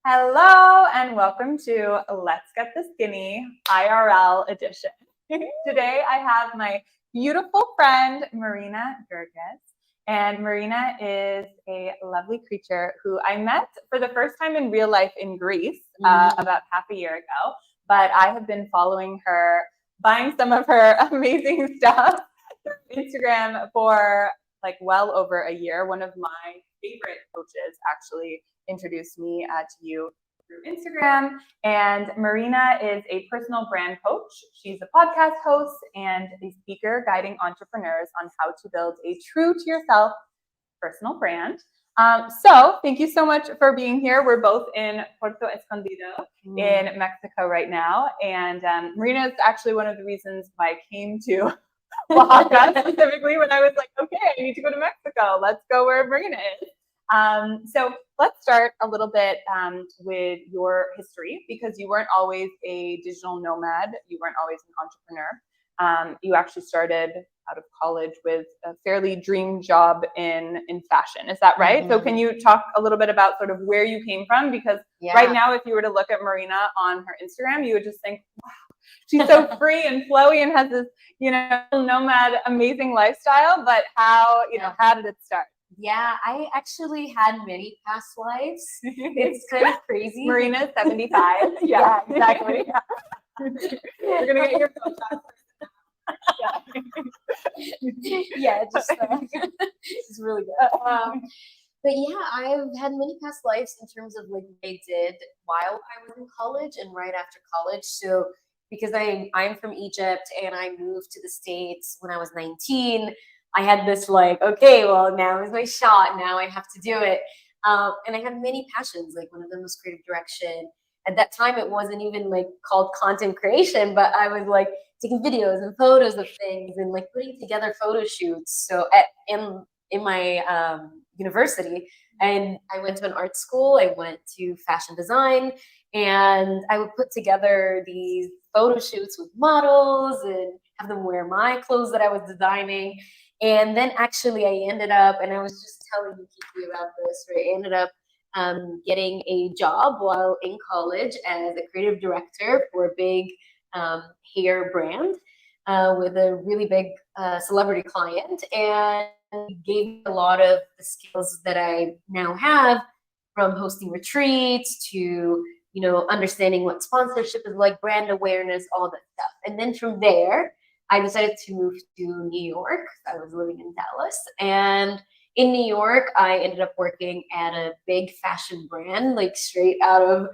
Hello and welcome to Let's Get the Skinny IRL edition. Today I have my beautiful friend Marina Girgis, and Marina is a lovely creature who I met for the first time in real life in Greece about half a year ago, but I have been following her, buying some of her amazing stuff through Instagram for like well over a year. One of my favorite coaches actually introduced me to you through Instagram. And Marina is a personal brand coach. She's a podcast host and a speaker guiding entrepreneurs on how to build a true to yourself personal brand. So thank you so much for being here. We're both in Puerto Escondido in Mexico right now. And Marina is actually one of the reasons why I came to Oaxaca specifically when I was like, okay, I need to go to Mexico. Let's go where Marina is. So let's start a little bit with your history, because you weren't always a digital nomad. You weren't always an entrepreneur. You actually started out of college with a fairly dream job in fashion. Is that right? So can you talk a little bit about sort of where you came from? Because right now, if you were to look at Marina on her Instagram, you would just think, wow, she's so free and flowy and has this, nomad, amazing lifestyle. But how did it start? Yeah, I actually had many past lives. It's kind of crazy. Marina's 75. Yeah, exactly. You're gonna get your phone shot. Yeah, it's really good. But yeah, I've had many past lives in terms of like what I did while I was in college and right after college. So because I'm from Egypt and I moved to the States when I was 19. I had this like, okay, well, now is my shot. Now I have to do it. And I had many passions. Like one of them was creative direction. At that time, it wasn't even like called content creation, but I was like taking videos and photos of things and like putting together photo shoots. So in my university, and I went to an art school. I went to fashion design, and I would put together these photo shoots with models and have them wear my clothes that I was designing. And then actually I ended up, and I was just telling Kiki about this, right? I ended up getting a job while in college as a creative director for a big hair brand with a really big celebrity client. And it gave me a lot of the skills that I now have, from hosting retreats to, understanding what sponsorship is like, brand awareness, all that stuff. And then from there, I decided to move to New York. I was living in Dallas. And in New York, I ended up working at a big fashion brand, like straight out of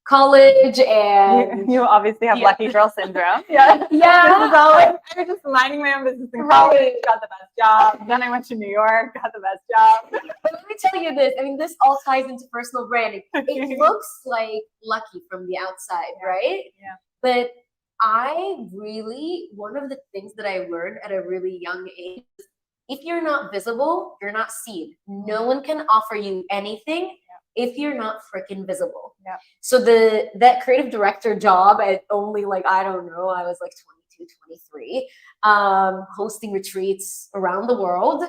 college. And you obviously have lucky girl syndrome. Yeah. This is always, I was just minding my own business in college, got the best job. Then I went to New York, got the best job. But let me tell you this. I mean, this all ties into personal branding. It looks like lucky from the outside, right? Yeah. But one of the things that I learned at a really young age is, if you're not visible, you're not seen. No one can offer you anything if you're not freaking visible. Yeah. So that creative director job at only I was like 22, 23, hosting retreats around the world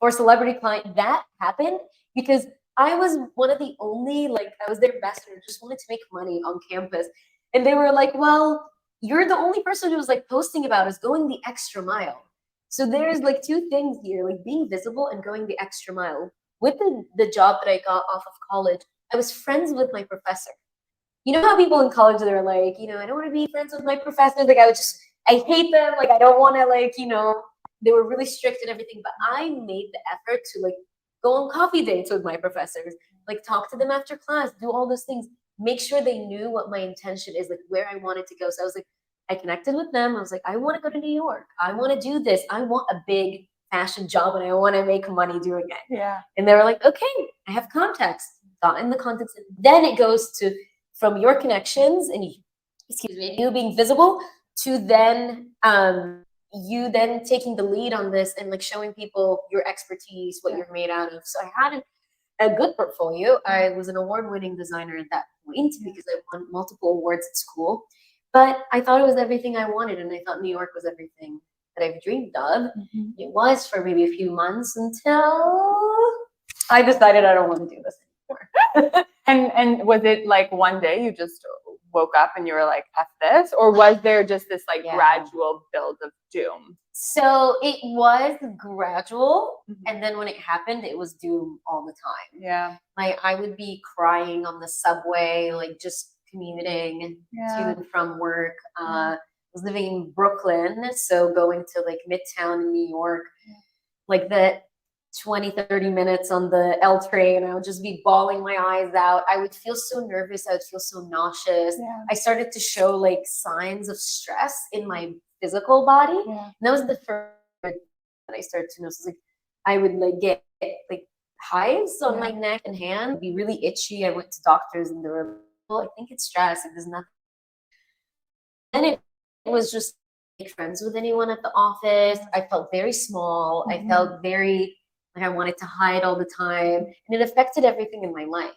for celebrity client, that happened because I was one of the only, I was their best and just wanted to make money on campus. And they were like, well, you're the only person who's posting about us going the extra mile. So there's two things here, being visible and going the extra mile. With the job that I got off of college, I was friends with my professor. You know how people in college, they're like, I don't want to be friends with my professors. I hate them. I don't want to, they were really strict and everything. But I made the effort to go on coffee dates with my professors, talk to them after class, do all those things. Make sure they knew what my intention is, where I wanted to go. So I was I connected with them. I was I want to go to New York. I want to do this. I want a big fashion job and I want to make money doing it. Yeah. And they were like, okay, I have contacts. Got in the contacts. Then it goes to from your connections and you being visible to then you then taking the lead on this and showing people your expertise, what you're made out of. So I had a good portfolio. I was an award-winning designer at that point because I won multiple awards at school. But I thought it was everything I wanted, and I thought New York was everything that I've dreamed of. It was for maybe a few months until I decided I don't want to do this anymore. And was it like one day you just woke up and you were like, F this? Or was there just this like gradual build of doom? So it was gradual. And then when it happened, it was doom all the time. Yeah. Like I would be crying on the subway, like just commuting to and from work. I was living in Brooklyn, so going to like Midtown in New York, like the 20, 30 minutes on the L train, I would just be bawling my eyes out. I would feel so nervous. I would feel so nauseous. I started to show like signs of stress in my physical body. And that was the first that I started to notice. Like I would like get like hives on my neck and hand, it'd be really itchy. I went to doctors and they were, well, I think it's stress. It does nothing. And it was just make friends with anyone at the office. I felt very small. I felt very like I wanted to hide all the time, and it affected everything in my life,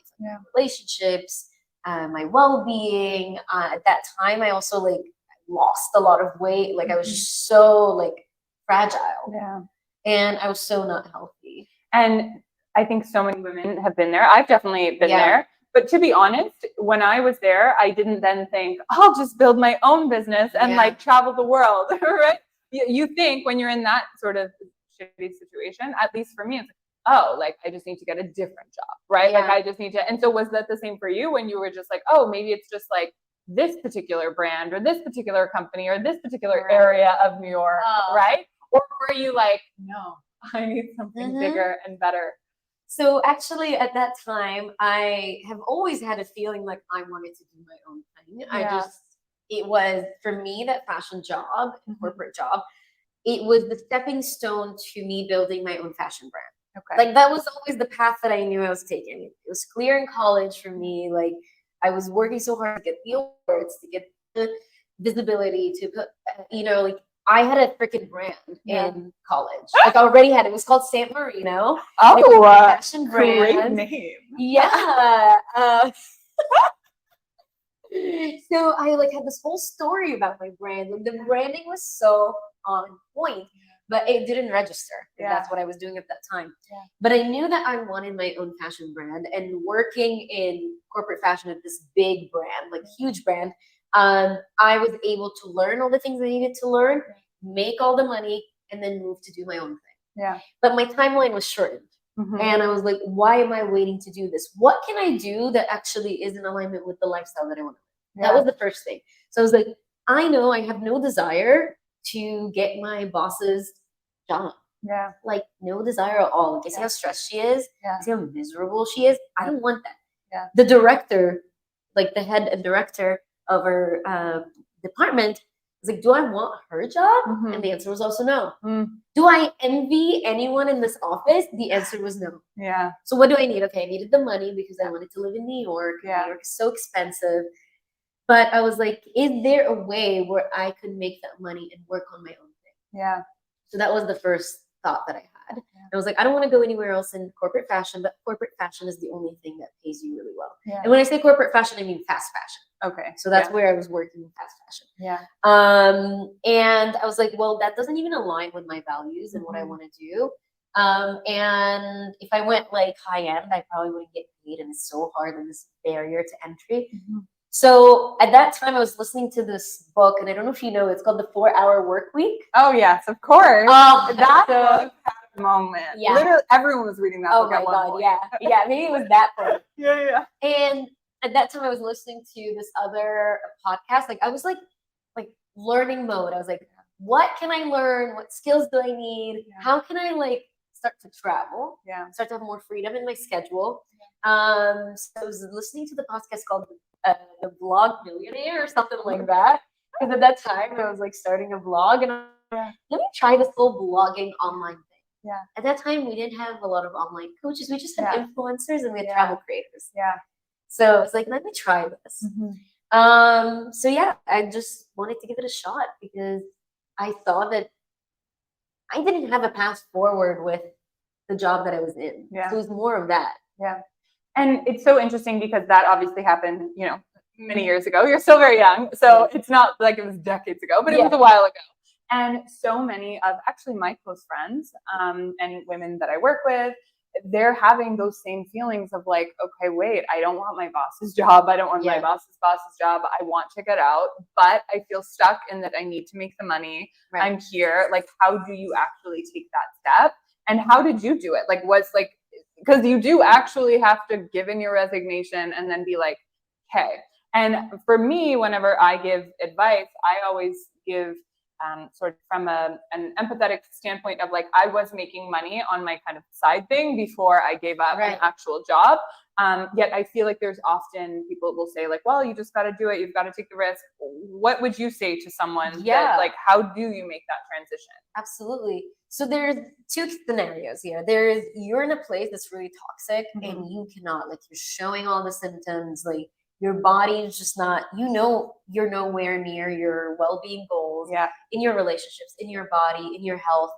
relationships, my well-being. At that time, I also like lost a lot of weight. Like I was just so like fragile, and I was so not healthy. And I think so many women have been there. I've definitely been there. But to be honest, when I was there, I didn't then think, I'll just build my own business and like travel the world, right? You think when you're in that sort of shitty situation, at least for me, it's like, oh, like I just need to get a different job, right? Like I just need to. And so was that the same for you when you were just like, oh, maybe it's just like this particular brand or this particular company or this particular area of New York, right? Or were you like, no, I need something bigger and better? So actually at that time, I have always had a feeling like I wanted to do my own thing. It was for me that fashion job, corporate job, it was the stepping stone to me building my own fashion brand. Like that was always the path that I knew I was taking. It was clear in college for me. Like I was working so hard to get the awards, to get the visibility, to put, like I had a freaking brand in college. Like I already had it. It was called San Marino. Oh, fashion brand. Great name. Yeah. So I like had this whole story about my brand. Like the branding was so on point, but it didn't register. That's what I was doing at that time. But I knew that I wanted my own fashion brand, and working in corporate fashion at this big brand, like huge brand, I was able to learn all the things I needed to learn, make all the money, and then move to do my own thing. But my timeline was shortened. And I was like, why am I waiting to do this? What can I do that actually is in alignment with the lifestyle that I want to live? That was the first thing. So I was like, I know I have no desire to get my boss's job. Like no desire at all. Like I see how stressed she is. I see how miserable she is. I don't want that. The director, like the head and director of our department, was like, do I want her job? And the answer was also no. Do I envy anyone in this office? The answer was no. So what do I need? Okay, I needed the money because I wanted to live in New York. New York is so expensive. But I was like, is there a way where I could make that money and work on my own thing? So that was the first thought that I had. I was like, I don't want to go anywhere else in corporate fashion, but corporate fashion is the only thing that pays you really well. And when I say corporate fashion, I mean fast fashion. So that's where I was working in fast fashion. And I was like, well, that doesn't even align with my values and what I want to do. And if I went like high end, I probably wouldn't get paid, and it's so hard and this barrier to entry. So at that time, I was listening to this book, and I don't know if you know, it's called The 4-Hour Work Week. Oh yes, of course. That book had a moment. Yeah. Literally, everyone was reading that book at one point. Yeah, maybe it was that book. Yeah. And at that time, I was listening to this other podcast. Like I was like learning mode. I was like, what can I learn? What skills do I need? How can I like start to travel? Start to have more freedom in my schedule. So I was listening to the podcast called The Vlog Millionaire or something like that. Because at that time, I was like starting a vlog, and let me try this whole blogging online thing. At that time, we didn't have a lot of online coaches. We just had influencers, and we had travel creators. So I was like, let me try this. So yeah, I just wanted to give it a shot because I saw that I didn't have a path forward with the job that I was in. So it was more of that. And it's so interesting because that obviously happened, many years ago. You're still very young, so it's not like it was decades ago, but it was a while ago. And so many of actually my close friends and women that I work with, they're having those same feelings of like, okay, wait, I don't want my boss's job. I don't want my boss's job. I want to get out, but I feel stuck in that I need to make the money. Right. I'm here. Like, how do you actually take that step? And how did you do it? Like, what's like, because you do actually have to give in your resignation and then be like, okay. And for me, whenever I give advice, I always give sort of from an empathetic standpoint of like, I was making money on my kind of side thing before I gave up an actual job. Yet I feel like there's often people will say like, well, you just got to do it. You've got to take the risk. What would you say to someone that, like, how do you make that transition? Absolutely. So there's two scenarios here. There's, you're in a place that's really toxic and you cannot, like, you're showing all the symptoms, like your body is just not, you're nowhere near your well-being goals in your relationships, in your body, in your health.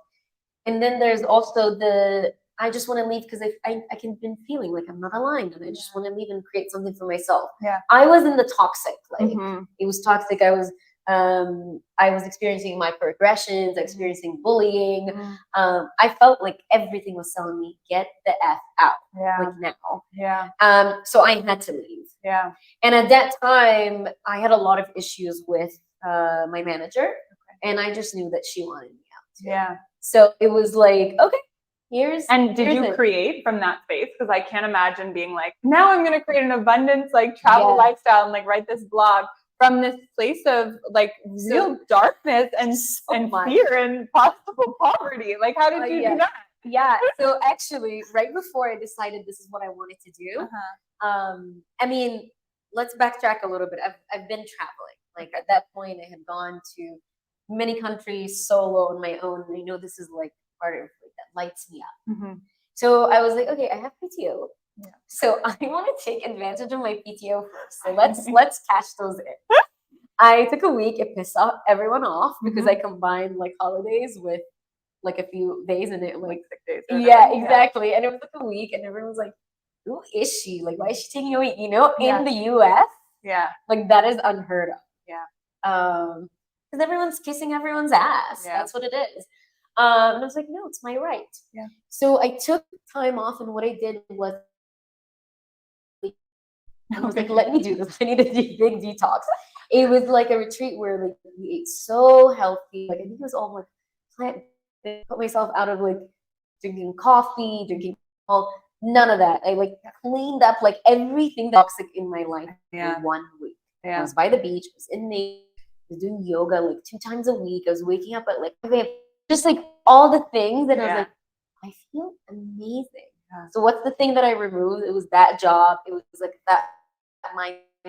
And then there's also the, I just want to leave because I can been feeling like I'm not aligned and I just want to leave and create something for myself. I was in the toxic, like it was toxic. I was experiencing microaggressions, experiencing bullying. I felt like everything was telling me, get the F out, like now. So I had to leave. And at that time, I had a lot of issues with my manager, and I just knew that she wanted me out too. So it was like, okay, did you create from that space? Because I can't imagine being like, now I'm going to create an abundance, like travel lifestyle and like write this blog from this place of like real darkness and fear and possible poverty. Like, how did you do that? So actually, right before I decided this is what I wanted to do, I mean, let's backtrack a little bit. I've been traveling. Like at that point, I had gone to many countries solo on my own. And I know this is like part of like, that lights me up. So I was like, okay, I have PTO. So I want to take advantage of my PTO first. So let's cash those in. I took a week. It pissed off everyone off because I combined like holidays with like a few days and it like 6 days. Exactly. And it was like a week and everyone was like, who is she? Like, why is she taking a week? In the US, like that is unheard of. Because everyone's kissing everyone's ass. That's what it is. And I was like, no, it's my right. So I took time off, and what I did was I was like, let me do this. I need a big detox. It was like a retreat where like we ate so healthy. Like I think it was all like plant. I put myself out of like drinking coffee, drinking alcohol. None of that. I like cleaned up like everything toxic in my life in 1 week. I was by the beach. I was in nature. I was doing yoga like 2 times a week. I was waking up at like just like all the things, and I was like, I feel amazing. So what's the thing that I removed? It was that job. It was like that mindset.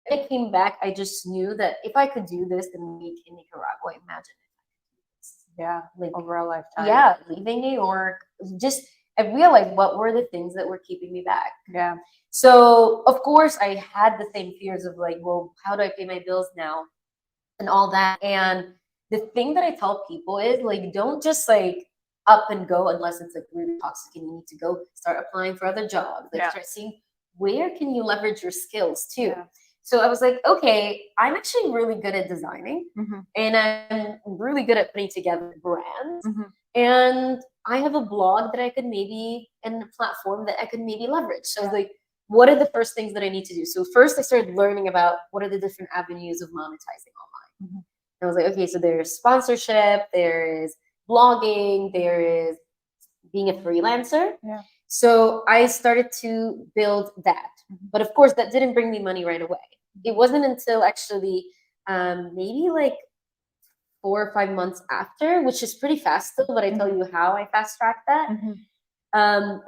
When I came back, I just knew that if I could do this and make in Nicaragua, imagine like over a lifetime. Leaving New York, just I realized what were the things that were keeping me back. So of course I had the same fears of like, well, how do I pay my bills now and all that. And the thing that I tell people is like, don't just like up and go unless it's like really toxic and you need to go start applying for other jobs. Like start seeing where can you leverage your skills too. So I was like, okay, I'm actually really good at designing and I'm really good at putting together brands. And I have a blog that I could maybe, and a platform that I could maybe leverage. So I was like, what are the first things that I need to do? So first I started learning about what are the different avenues of monetizing online. I was like, okay, so there's sponsorship, there is blogging, there is being a freelancer. So I started to build that. But of course, that didn't bring me money right away. It wasn't until actually maybe like 4 or 5 months after, which is pretty fast still, but I tell you how I fast tracked that.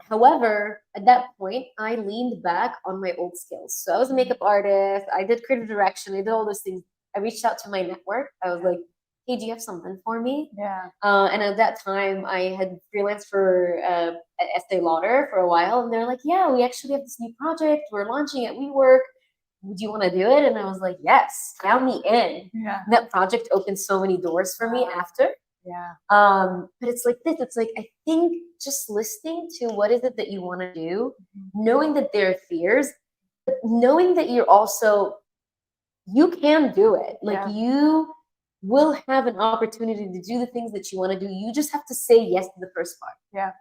However, at that point, I leaned back on my old skills. So I was a makeup artist. I did creative direction. I did all those things. I reached out to my network. I was like, hey, do you have something for me? And at that time, I had freelanced for Estee Lauder for a while. And they're like, yeah, we actually have this new project. We're launching at WeWork. Would you want to do it? And I was like, yes, count me in. And that project opened so many doors for me after. But it's like this. It's like, I think just listening to what is it that you want to do, knowing that there are fears, but knowing that you're also, you can do it. Like you will have an opportunity to do the things that you want to do. You just have to say yes to the first part. Yeah.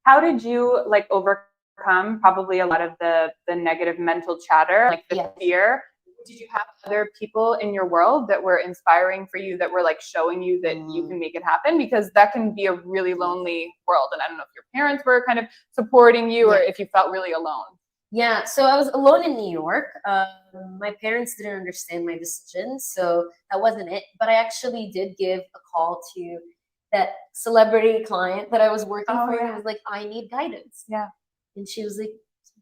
How did you like overcome probably a lot of the negative mental chatter, like the fear? Did you have other people in your world that were inspiring for you, that were like showing you that you can make it happen? Because that can be a really lonely world. And I don't know if your parents were kind of supporting you or if you felt really alone. Yeah, so I was alone in New York. My parents didn't understand my decision, so that wasn't it. But I actually did give a call to that celebrity client that I was working for. And I was like, I need guidance. Yeah. And she was like,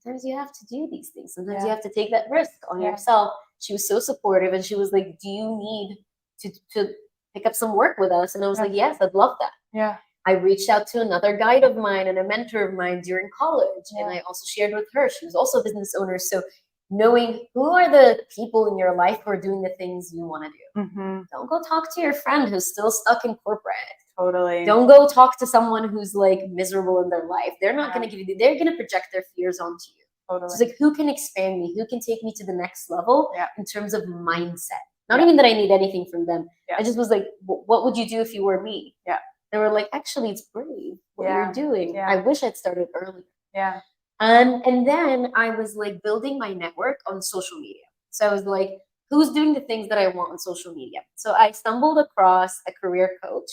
sometimes you have to do these things. Sometimes you have to take that risk on yourself. She was so supportive, and she was like, do you need to pick up some work with us? And I was like, yes, I'd love that. Yeah. I reached out to another guide of mine and a mentor of mine during college. And I also shared with her. She was also a business owner. So knowing who are the people in your life who are doing the things you want to do. Don't go talk to your friend who's still stuck in corporate. Totally. Don't go talk to someone who's like miserable in their life. They're not going to give you, they're going to project their fears onto you. Totally. So it's like, who can expand me? Who can take me to the next level in terms of mindset? Not even that I need anything from them. I just was like, what would you do if you were me? Yeah. They were like, actually, it's brave what you're doing. I wish I'd started earlier. Yeah. And then I was like building my network on social media. So I was like, who's doing the things that I want on social media? So I stumbled across a career coach.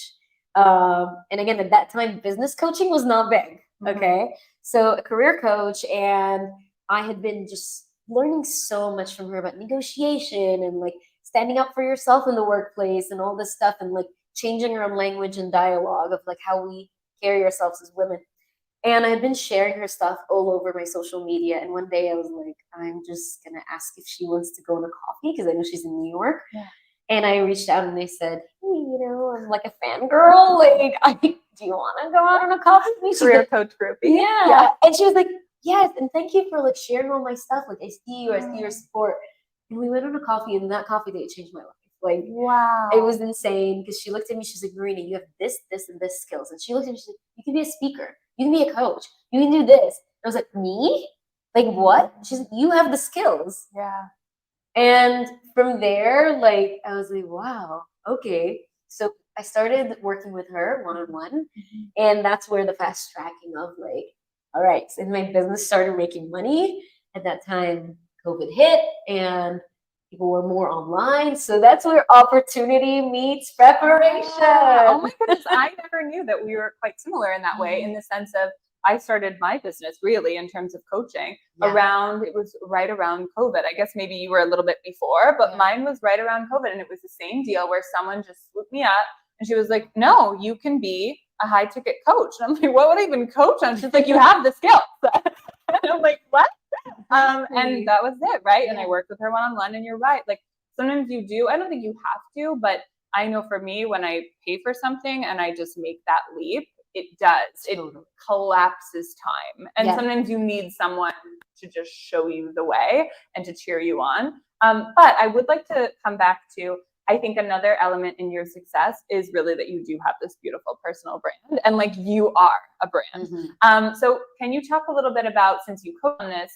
And again, at that time, business coaching was not big. Okay. So a career coach, and I had been just learning so much from her about negotiation and like standing up for yourself in the workplace and all this stuff, and like changing our language and dialogue of like how we carry ourselves as women. And I had been sharing her stuff all over my social media. And one day I was like, I'm just going to ask if she wants to go on a coffee, because I know she's in New York. Yeah. And I reached out and they said, hey, you know, I'm like a fangirl. Like, do you want to go out on a coffee with me? Career coach group. Yeah. And she was like, yes. And thank you for like sharing all my stuff. Like, I see you, I see your support. And we went on a coffee, and that coffee date changed my life. Like, wow, it was insane, because she looked at me, she's like, Marina, you have this, this, and this skills. And she looked at me, she's like, you can be a speaker, you can be a coach, you can do this. And I was like, me? Like, what? She's like, you have the skills. Yeah. And from there, like, I was like, wow, okay. So I started working with her one-on-one, and that's where the fast tracking of like, all right, so my business started making money. At that time, COVID hit, and people were more online. So that's where opportunity meets preparation. Oh my goodness. I never knew that we were quite similar in that way, in the sense of I started my business really in terms of coaching around, it was right around COVID. I guess maybe you were a little bit before, but mine was right around COVID. And it was the same deal where someone just swooped me up and she was like, no, you can be a high ticket coach. And I'm like, what would I even coach on? She's like, you have the skills. And I'm like, what? And that was it, right? And I worked with her one-on-one, and you're right. Like, sometimes you do, I don't think you have to, but I know for me, when I pay for something and I just make that leap, it does. It collapses time. And sometimes you need someone to just show you the way and to cheer you on. But I would like to come back to, I think another element in your success is really that you do have this beautiful personal brand, and like you are a brand. So can you talk a little bit about, since you coach on this,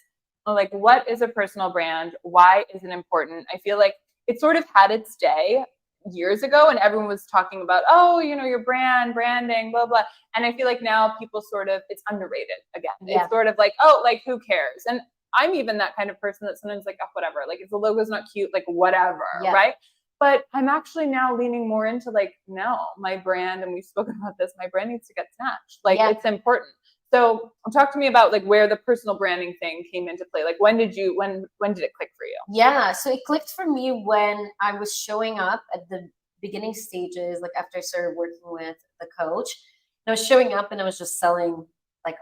like what is a personal brand? Why is it important? I feel like it sort of had its day years ago, and everyone was talking about, oh, you know, your branding, blah, blah. And I feel like now people sort of, it's underrated again. It's sort of like, oh, like who cares? And I'm even that kind of person that sometimes like, oh, whatever, like if the logo's not cute, like whatever, right? But I'm actually now leaning more into like, no, my brand, and we've spoken about this, my brand needs to get snatched. Like it's important. So talk to me about like where the personal branding thing came into play. Like when did it click for you? Yeah, so it clicked for me when I was showing up at the beginning stages, like after I started working with the coach. And I was showing up and I was just selling like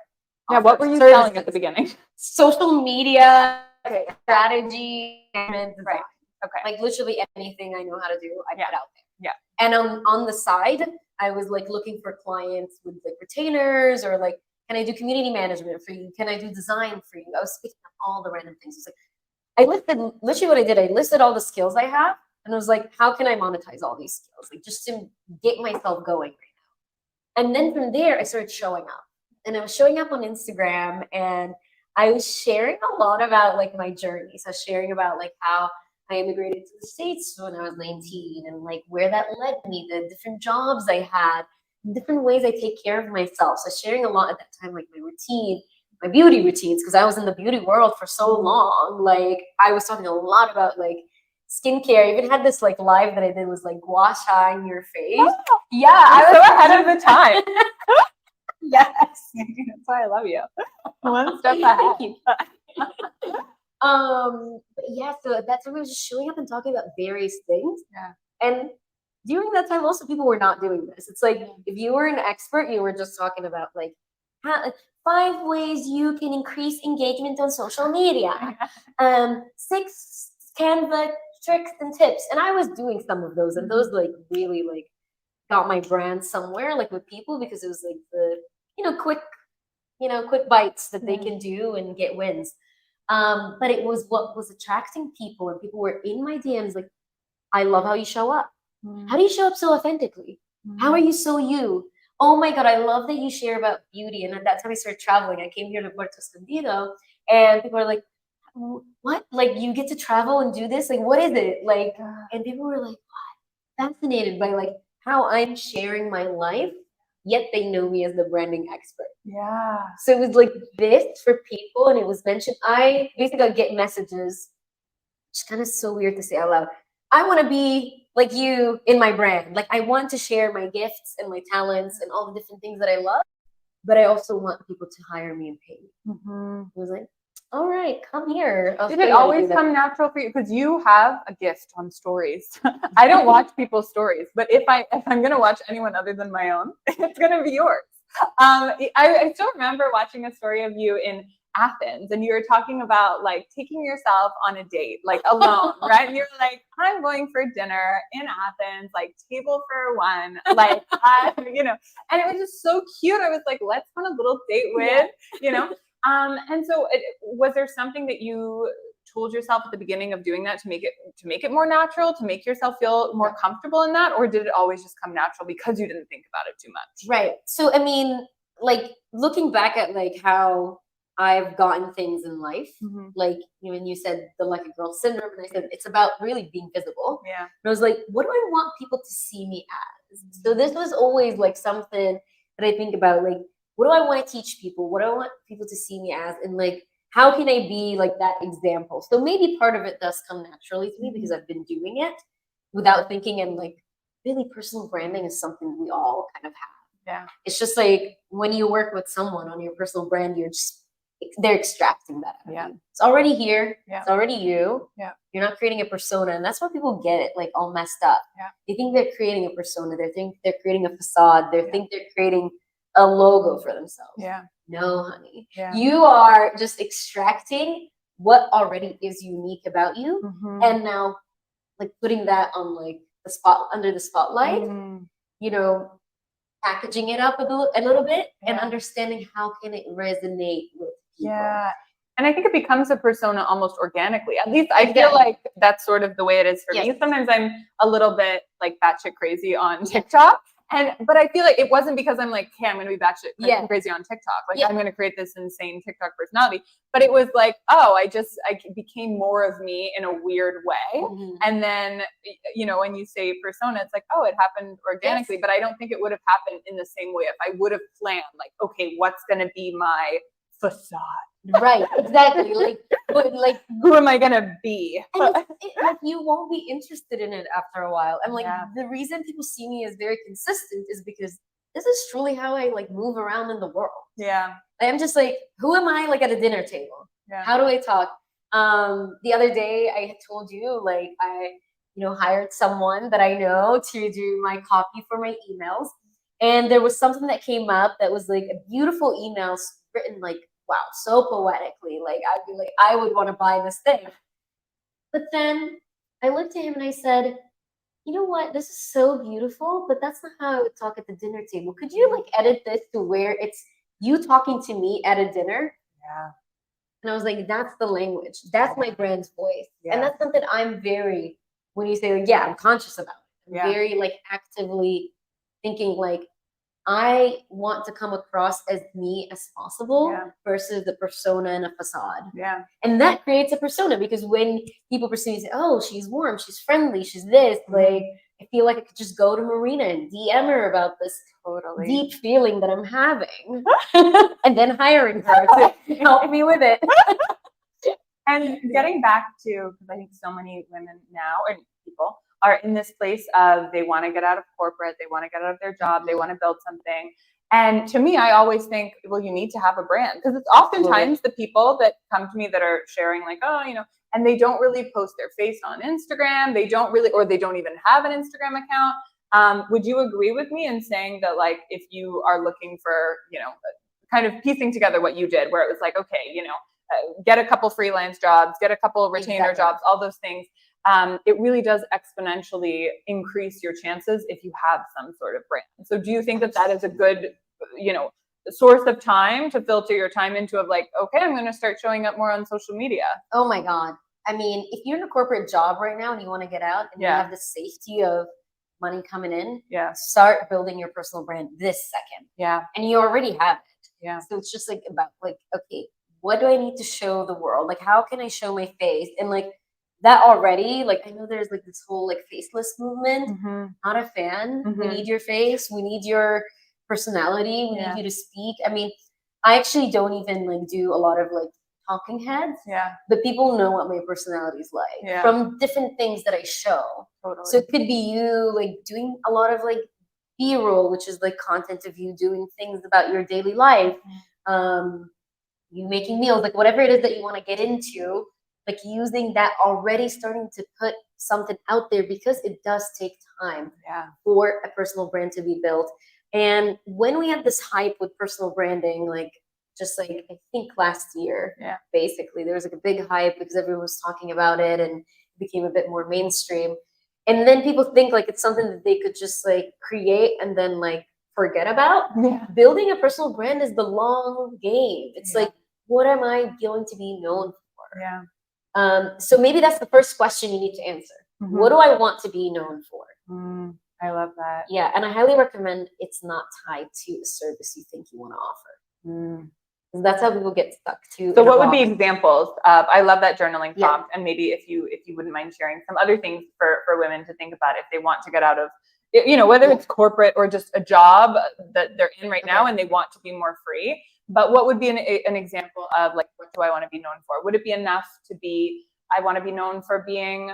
what were you selling at the beginning? Social media, strategy, and design. Like literally anything I know how to do, I put out there. Yeah. And on the side, I was like looking for clients with like retainers, or like, can I do community management for you? Can I do design for you? I was picking up all the random things. It's like, I listed, literally what I did, I listed all the skills I have, and I was like, how can I monetize all these skills? Like just to get myself going right now. And then from there, I started showing up, and I was showing up on Instagram, and I was sharing a lot about like my journey. So I was sharing about like how I immigrated to the States when I was 19 and like where that led me, the different jobs I had, different ways I take care of myself. So sharing a lot at that time, like my routine, my beauty routines, because I was in the beauty world for so long. Like I was talking a lot about like skincare. I even had this like live that I did was like gua sha in your face. Oh, Yeah, I was so ahead of the time. Yes. That's why I love you. One step ahead. But yeah, so at that time I was just showing up and talking about various things. Yeah. And during that time, also people were not doing this. It's like if you were an expert, you were just talking about like 5 ways you can increase engagement on social media, 6 Canva tricks and tips. And I was doing some of those, and those like really like got my brand somewhere, like with people, because it was like the quick bites that they can do and get wins. But it was what was attracting people, and people were in my DMs like, I love how you show up. How do you show up so authentically? How are you so you? Oh my God, I love that you share about beauty. And at that time I started traveling. I came here to Puerto Escondido, and people are like, what? Like you get to travel and do this? Like, what is it? Like, and people were like, what? Fascinated by like how I'm sharing my life, yet they know me as the branding expert. Yeah. So it was like this for people, and it was mentioned. I basically get messages, which is kind of so weird to say out loud. I want to be like you in my brand. Like I want to share my gifts and my talents and all the different things that I love, but I also want people to hire me and pay me. I was like, all right, come here. Did it always come natural for you? Because you have a gift on stories. I don't watch people's stories, but if I'm gonna watch anyone other than my own, it's gonna be yours. I still remember watching a story of you in Athens, and you were talking about like taking yourself on a date, like alone, right? And you're like, I'm going for dinner in Athens, like table for one, like and it was just so cute. I was like, let's go on a little date with, and so was there something that you told yourself at the beginning of doing that to make it more natural, to make yourself feel more comfortable in that, or did it always just come natural because you didn't think about it too much? Right. So I mean, like looking back at like how I've gotten things in life, like when you said the lucky girl syndrome, and I said it's about really being visible. Yeah. And I was like, what do I want people to see me as? So this was always like something that I think about, like, what do I want to teach people? What do I want people to see me as? And like, how can I be like that example? So maybe part of it does come naturally to me because I've been doing it without thinking, and like really personal branding is something we all kind of have. Yeah. It's just like when you work with someone on your personal brand, they're extracting that out of you. It's already here. Yeah. It's already you. Yeah. You're not creating a persona. And that's why people get it like all messed up. Yeah. They think they're creating a persona. They think they're creating a facade. They think they're creating a logo for themselves. Yeah. No, honey. Yeah. You are just extracting what already is unique about you. And now like putting that on like under the spotlight, packaging it up a little bit and understanding how can it resonate with people. Yeah. And I think it becomes a persona almost organically. At least I feel like that's sort of the way it is for me. Sometimes I'm a little bit like batshit crazy on TikTok. But I feel like it wasn't because I'm like, okay, I'm going to be batshit crazy on TikTok. Like I'm going to create this insane TikTok personality. But it was like, I became more of me in a weird way. And then, when you say persona, it's like, it happened organically. But I don't think it would have happened in the same way if I would have planned like, okay, what's going to be my facade? Right, exactly. Like who am I gonna be? Like you won't be interested in it after a while. And like the reason people see me as very consistent is because this is truly how I like move around in the world. Yeah. I'm just like, who am I like at a dinner table? Yeah. How do I talk? The other day I had told you like I hired someone that I know to do my copy for my emails. And there was something that came up that was like a beautiful email written like, wow, so poetically. Like I'd be like, I would want to buy this thing. But then I looked at him and I said, you know what? This is so beautiful, but that's not how I would talk at the dinner table. Could you like edit this to where it's you talking to me at a dinner? Yeah. And I was like, that's the language. That's my brand's voice. Yeah. And that's something I'm very, when you say like, I'm conscious about it. I'm very like actively thinking like, I want to come across as me as possible versus the persona and a facade. Yeah. And that creates a persona, because when people perceive, say, oh, she's warm, she's friendly, she's this, like, I feel like I could just go to Marina and DM her about this deep feeling that I'm having and then hiring her to help me with it. And getting back to, because I think so many women now, and people, are in this place of they want to get out of corporate, they want to get out of their job, they want to build something. And to me, I always think, well, you need to have a brand, because it's oftentimes the people that come to me that are sharing like, oh, you know, and they don't really post their face on Instagram. They don't really, or they don't even have an Instagram account. Would you agree with me in saying that, like, if you are looking for, you know, kind of piecing together what you did, where it was like, okay, you know, get a couple freelance jobs, get a couple retainer jobs, all those things. It really does exponentially increase your chances if you have some sort of brand. So do you think that that is a good, you know, source of time to filter your time into, of like, okay, I'm going to start showing up more on social media? Oh my God. I mean, if you're in a corporate job right now and you want to get out and you have the safety of money coming in, start building your personal brand this second. And you already have it. So it's just like about like, okay, what do I need to show the world? Like, how can I show my face? And like that already, like, I know there's like this whole like faceless movement. Not a fan. We need your face. We need your personality. We need you to speak. I mean, I actually don't even like do a lot of like talking heads. But people know what my personality is like from different things that I show. So it could be you like doing a lot of like B-roll, which is like content of you doing things about your daily life. You making meals, like whatever it is that you want to get into, like using that already, starting to put something out there, because it does take time for a personal brand to be built. And when we had this hype with personal branding, like just like I think last year, basically there was like a big hype because everyone was talking about it and it became a bit more mainstream. And then people think like it's something that they could just like create and then like forget about. Building a personal brand is the long game. It's like, what am I going to be known for? So maybe that's the first question you need to answer. What do I want to be known for? I love that. Yeah, and I highly recommend it's not tied to a service you think you want to offer. That's how people get stuck too. So what would be examples of, I love that journaling prompt, and maybe if you wouldn't mind sharing some other things for women to think about if they want to get out of, you know, whether it's corporate or just a job that they're in right now and they want to be more free. But what would be an example of like, what do I want to be known for? Would it be enough to be, I want to be known for being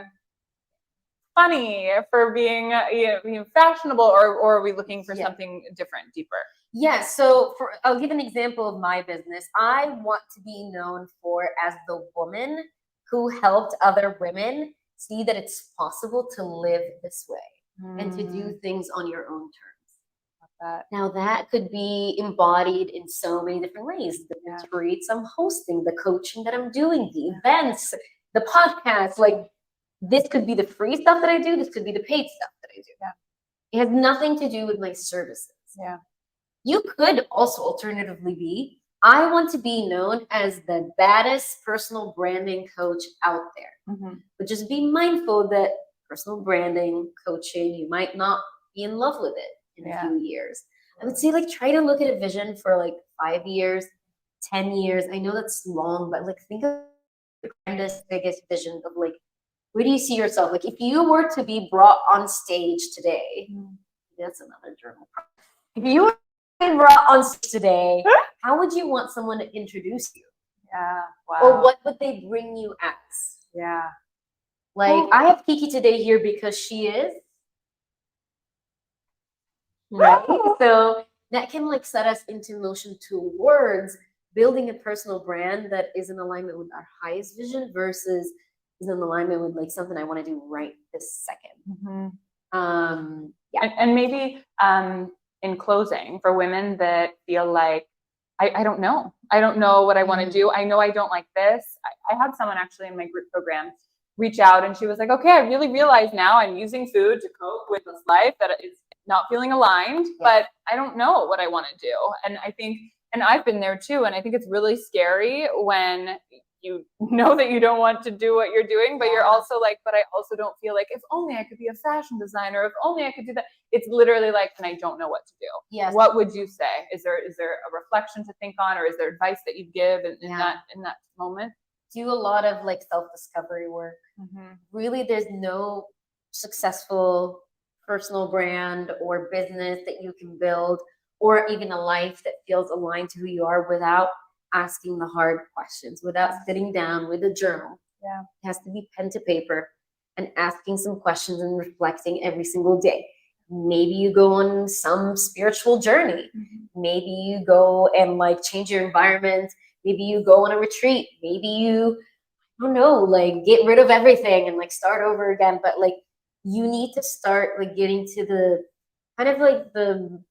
funny, for being you know, fashionable, or are we looking for something different, deeper? Yeah, so I'll give an example of my business. I want to be known for as the woman who helped other women see that it's possible to live this way and to do things on your own terms. Now that could be embodied in so many different ways. The retreats I'm hosting, the coaching that I'm doing, the events, the podcast. Like this could be the free stuff that I do. This could be the paid stuff that I do. It has nothing to do with my services. You could also alternatively be, I want to be known as the baddest personal branding coach out there. But just be mindful that personal branding, coaching, you might not be in love with it in a few years. I would say like try to look at a vision for like 5 years, 10 years. I know that's long, but like think of the grandest, biggest vision of like, where do you see yourself? Like if you were to be brought on stage today, that's another journal. If you were to be brought on stage today, how would you want someone to introduce you? Or what would they bring you as? Like I have Kiki today here because she is. Right? So that can like set us into motion towards building a personal brand that is in alignment with our highest vision versus is in alignment with like something I want to do right this second. And maybe in closing, for women that feel like, I don't know what I want to do. I know I don't like this. I had someone actually in my group program reach out and she was like, okay, I really realize now I'm using food to cope with this life that is not feeling aligned, but I don't know what I want to do. And I think, and I've been there too. And I think it's really scary when you know that you don't want to do what you're doing, but you're Yeah. also like, but I also don't feel like, if only I could be a fashion designer, if only I could do that. It's literally like, and I don't know what to do. Yes. What would you say? Is there a reflection to think on, or is there advice that you give in that moment? Do a lot of like self-discovery work. Really, there's no successful personal brand or business that you can build, or even a life that feels aligned to who you are without asking the hard questions, without sitting down with a journal. Yeah. It has to be pen to paper and asking some questions and reflecting every single day. Maybe you go on some spiritual journey. Maybe you go and like change your environment. Maybe you go on a retreat. Maybe you, I don't know, like get rid of everything and like start over again. But like you need to start like getting to the kind of like the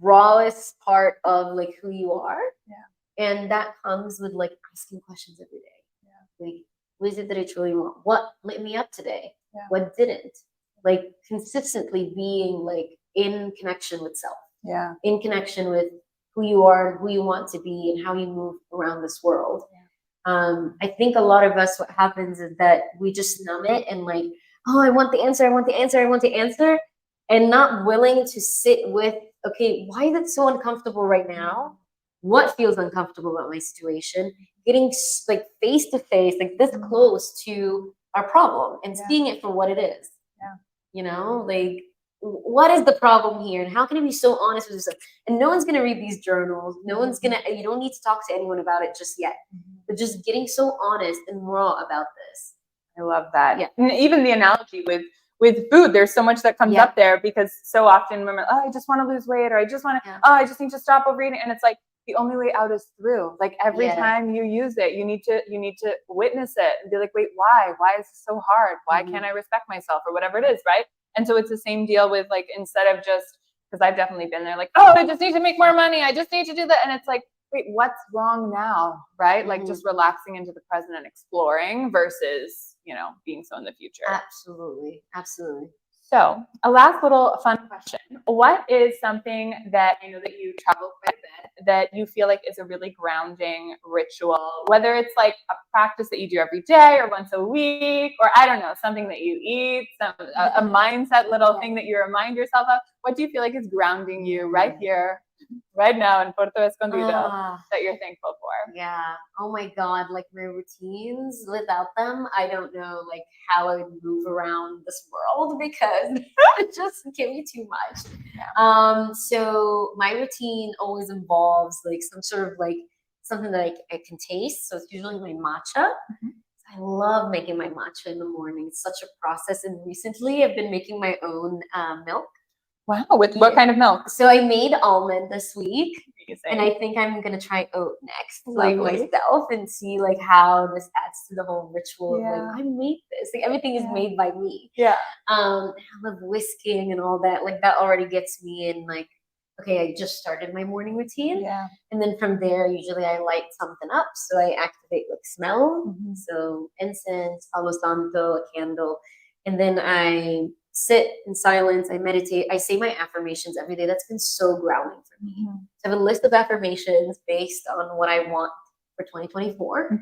rawest part of like who you are. Yeah. And that comes with like asking questions every day. Yeah. Like, what is it that I truly want? What lit me up today? Yeah. What didn't? Like consistently being like in connection with self. Yeah. In connection with who you are and who you want to be and how you move around this world. Yeah. I think a lot of us, what happens is that we just numb it and like, oh, I want the answer, I want the answer, I want the answer, and not willing to sit with, okay, why is it so uncomfortable right now? What feels uncomfortable about my situation? Getting like face to face, like this close to our problem and seeing it for what it is. Yeah. You know, like what is the problem here and how can I be so honest with yourself? And no one's gonna read these journals. No one's gonna, you don't need to talk to anyone about it just yet. But just getting so honest and raw about this. I love that. Yeah. And even the analogy with food, there's so much that comes up there, because so often women, oh, I just want to lose weight, or I just want to, oh, I just need to stop overeating. And it's like, the only way out is through. Like every time you use it, you need to witness it and be like, wait, why is this so hard? Why can't I respect myself, or whatever it is, right? And so it's the same deal with like, instead of just, because I've definitely been there, like, oh, I just need to make more money, I just need to do that. And it's like, wait, what's wrong now, right? Like just relaxing into the present and exploring versus, being so in the future. Absolutely. Absolutely. So a last little fun question. What is something that I know that you travel quite a bit, that you feel like is a really grounding ritual, whether it's like a practice that you do every day or once a week, or I don't know, something that you eat, a mindset little thing that you remind yourself of? What do you feel like is grounding you right here, right now in Puerto Escondido, that you're thankful for? Yeah. Oh my God. Like my routines, without them, I don't know like how I would move around this world, because it just give me too much. Yeah. So my routine always involves like some sort of like something that I can taste. So it's usually my matcha. I love making my matcha in the morning. It's such a process. And recently I've been making my own milk. Wow, with what kind of milk? So I made almond this week. Amazing. And I think I'm gonna try oat next, Lovely. like myself, and see like how this adds to the whole ritual. Yeah. Of, like I made this. Like everything is made by me. Yeah. I love whisking and all that. Like that already gets me in. Like, okay, I just started my morning routine. Yeah. And then from there, usually I light something up. So I activate like smell. So incense, palo santo, a candle, and then I sit in silence, I meditate, I say my affirmations every day. That's been so grounding for me. So I have a list of affirmations based on what I want for 2024.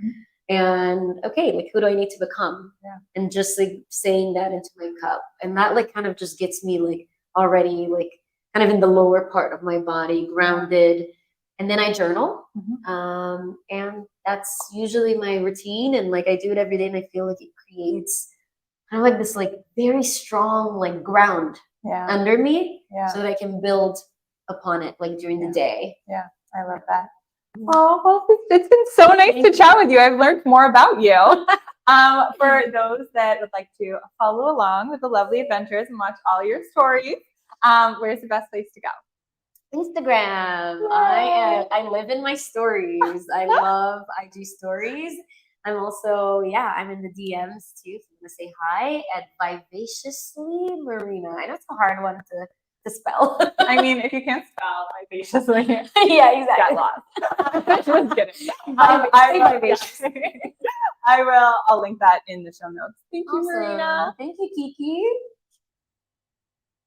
And okay, like who do I need to become? Yeah. And just like saying that into my cup. And that like kind of just gets me like already like kind of in the lower part of my body, grounded. And then I journal. And that's usually my routine. And like I do it every day, and I feel like it creates kind of like this like very strong like ground under me, so that I can build upon it like during the day. Yeah, I love that. Oh, well, it's been so nice to chat with you. I've learned more about you. For those that would like to follow along with the lovely adventures and watch all your stories, where's the best place to go? Instagram. I live in my stories. I do stories. I'm also, I'm in the DMs too. If you want to say hi, at Vivaciously Marina. I know it's a hard one to spell. I mean, if you can't spell vivaciously, yeah, exactly. Get lost. Just kidding. Vivaciously. I'll link that in the show notes. Thank you, Marina. Thank you, Kiki.